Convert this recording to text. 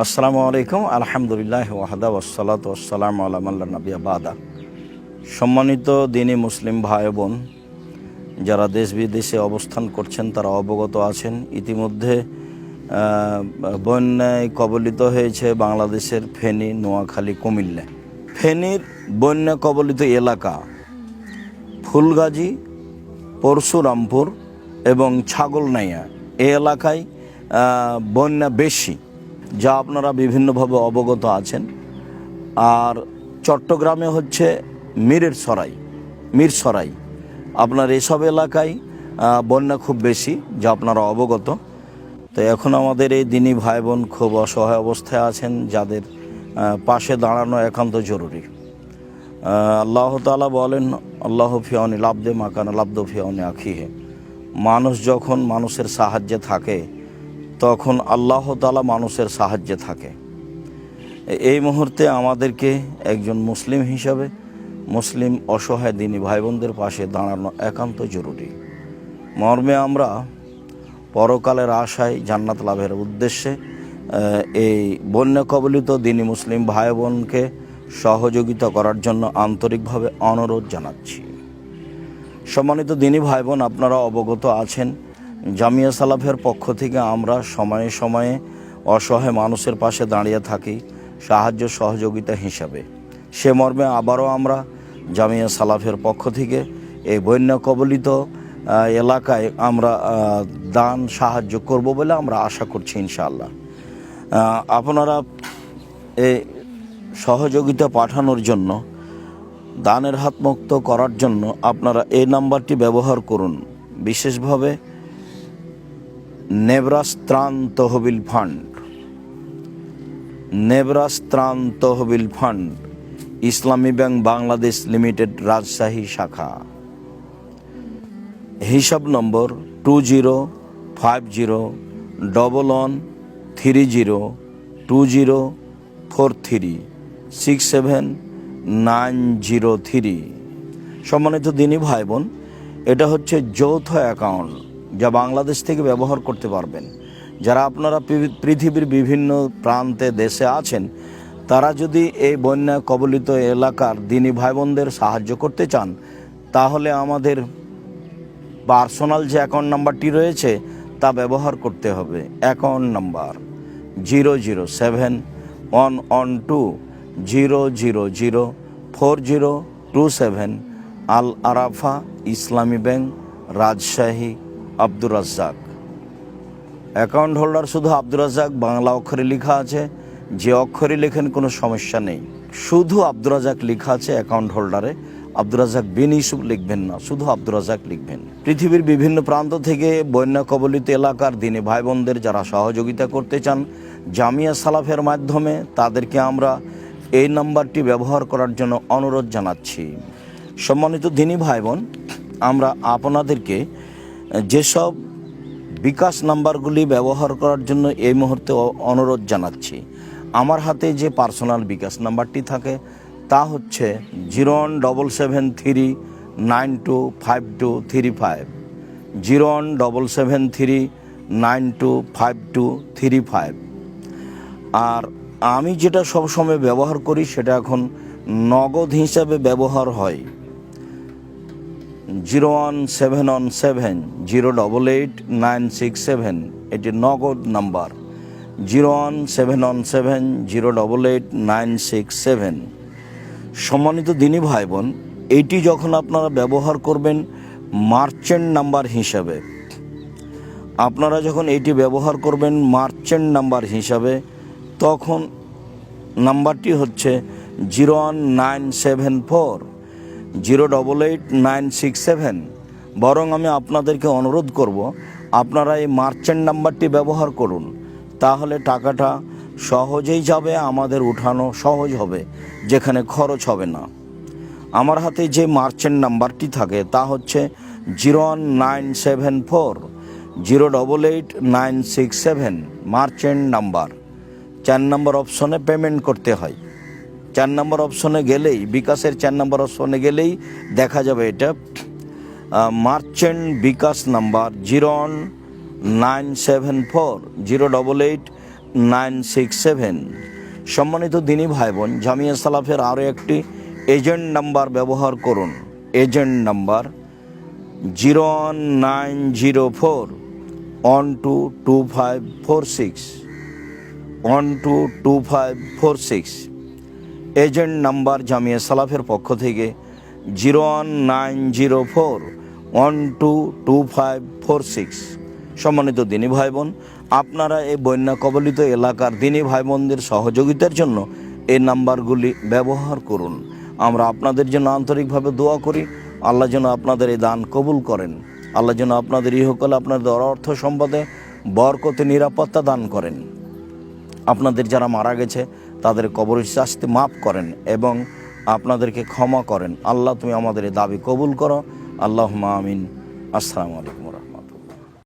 আসসালামু আলাইকুম, আলহামদুলিল্লাহ ওয়াহদা ওয়াসসালাতু ওয়াসসালামু আলা মান লা নাবিয়্যা বাদা। সম্মানিত দিনী মুসলিম ভাই বোন যারা দেশ বিদেশে অবস্থান করছেন তারা অবগত আছেন। ইতিমধ্যে বন্যায় কবলিত হয়েছে বাংলাদেশের ফেনী, নোয়াখালী, কুমিল্লা। ফেনীর বন্যা কবলিত এলাকা ফুলগাজী, পরশুরামপুর এবং ছাগলনাইয়া এই এলাকায় বন্যা বেশি, যা আপনারা বিভিন্নভাবে অবগত আছেন। আর চট্টগ্রামে হচ্ছে মিরসরাই, আপনার এসব এলাকায় বন্যা খুব বেশি, যা আপনারা অবগত। তো এখন আমাদের এই দিনী ভাই বোন খুব অসহায় অবস্থায় আছেন, যাদের পাশে দাঁড়ানো একান্ত জরুরি। আল্লাহ তাআলা বলেন, আল্লাহু ফি আউনিল আবদি মা কানাল আবদু ফি আউনি আখিহি। মানুষ যখন মানুষের সাহায্যে থাকে তখন আল্লাহ তাআলা মানুষের সাহায্যে থাকে। এই মুহূর্তে আমাদেরকে একজন মুসলিম হিসাবে মুসলিম অসহায় দিনী ভাই বোনদের পাশে দাঁড়ানো একান্ত জরুরি। মর্মে আমরা পরকালের আশায় জান্নাত লাভের উদ্দেশ্যে এই বন্যা কবলিত দিনী মুসলিম ভাই বোনকে সহযোগিতা করার জন্য আন্তরিকভাবে অনুরোধ জানাচ্ছি। সম্মানিত দিনী ভাই বোন, আপনারা অবগত আছেন, জামিয়া সালাফের পক্ষ থেকে আমরা সময়ে সময়ে অসহায় মানুষের পাশে দাঁড়িয়ে থাকি সাহায্য সহযোগিতা হিসাবে। সে মর্মে আবারও আমরা জামিয়া সালাফের পক্ষ থেকে এই বন্যা কবলিত এলাকায় আমরা দান সাহায্য করব বলে আমরা আশা করছি ইনশাআল্লাহ। আপনারা এই সহযোগিতা পাঠানোর জন্য, দানের হাত মুক্ত করার জন্য আপনারা এই নাম্বারটি ব্যবহার করুন। বিশেষভাবে নেবরাস ত্রাণ তহবিল ফান্ড, ইসলামী ব্যাংক বাংলাদেশ লিমিটেড, রাজশাহী শাখা। হিসাব নম্বর 2050112043679003। সম্মানিত দিনী ভাই বোন, এটা হচ্ছে যৌথ অ্যাকাউন্ট যা বাংলাদেশ থেকে ব্যবহার করতে পারবেন। যারা আপনারা পৃথিবীর বিভিন্ন প্রান্তে দেশে আছেন, তারা যদি এই বন্যা কবলিত এলাকার দিনী ভাই বোনদের সাহায্য করতে চান, তাহলে আমাদের পার্সোনাল যে অ্যাকাউন্ট নাম্বারটি রয়েছে তা ব্যবহার করতে হবে। Account number 0071120004027, Al Arafah Islami bank, Rajshahi, Abdur Razzak. Account holder শুধু আব্দুর রাজ্জাক বাংলা অক্ষরে লেখা আছে, যে অক্ষরে লেখেন কোনো সমস্যা নেই। শুধু আব্দুর রাজ্জাক লেখা আছে অ্যাকাউন্ট হোল্ডারে, আব্দুর রাজ্জাক বিন ইউসুফ লিখবেন না, শুধু আব্দুর রাজ্জাক লিখবেন। পৃথিবীর বিভিন্ন প্রান্ত থেকে বন্যা কবলিত এলাকার দিনী ভাই বোনদের যারা সহযোগিতা করতে চান জামিয়া সালাফের মাধ্যমে, তাদেরকে আমরা এই নাম্বারটি ব্যবহার করার জন্য অনুরোধ জানাচ্ছি। সম্মানিত দিনী ভাই বোন, আমরা আপনাদেরকে যেসব বিকাশ নাম্বারগুলি ব্যবহার করার জন্য এই মুহূর্তে অনুরোধ জানাচ্ছি, আমার হাতে যে পার্সোনাল বিকাশ নাম্বারটি থাকে তা হচ্ছে 01773925235, 01773925235। আর আমি যেটা সবসময় ব্যবহার করি সেটা এখন নগদ হিসাবে ব্যবহার হয়, 01717088967, এটি নগদ নাম্বার 01717088967। সম্মানিত দিনী ভাই বোন, এইটি যখন আপনারা ব্যবহার করবেন মার্চেন্ট নাম্বার হিসাবে, আপনারা যখন এইটি ব্যবহার করবেন মার্চেন্ট নাম্বার হিসাবে, তখন নাম্বারটি হচ্ছে 01974088967। বরং আমি আপনাদেরকে অনুরোধ করব, আপনারা এই মার্চেন্ট নাম্বারটি ব্যবহার করুন, তাহলে টাকাটা সহজেই যাবে, আমাদের উঠানো সহজ হবে, যেখানে খরচ হবে না। আমার হাতে যে মার্চেন্ট নাম্বারটি থাকে তা হচ্ছে 01974088967, মার্চেন্ট নাম্বার। 4 নম্বর অপশনে পেমেন্ট করতে হয়। 4 নম্বর অপশনে গেলেই, বিকাশের 4 নম্বর অপশনে গেলেই দেখা যাবে এটা মার্চেন্ট বিকাশ নাম্বার 01974088967। 967। সম্মানিত দিনী ভাই বোন, জামিয়া সালাফের আরও একটি এজেন্ট নাম্বার ব্যবহার করুন। Agent number 01904122546 122546। Agent number Jamia সালাফের পক্ষ থেকে 01904122546। সম্মানিত দিনী ভাই বোন, আপনারা এই বন্যা কবলিত এলাকার দিনী ভাই বোনদের সহযোগিতার জন্য এই নাম্বারগুলি ব্যবহার করুন। আমরা আপনাদের জন্য আন্তরিকভাবে দোয়া করি, আল্লাহ যেন আপনাদের এই দান কবুল করেন। আল্লাহ যেন আপনাদের ইহকালে আপনাদের অর্থ সম্পদে বরকতে নিরাপত্তা দান করেন। আপনাদের যারা মারা গেছে তাদের কবরের শাস্তি মাফ করেন এবং আপনাদেরকে ক্ষমা করেন। আল্লাহ তুমি আমাদের এই দাবি কবুল করো। আল্লাহুম্মা আমিন। আসসালামু আলাইকুম।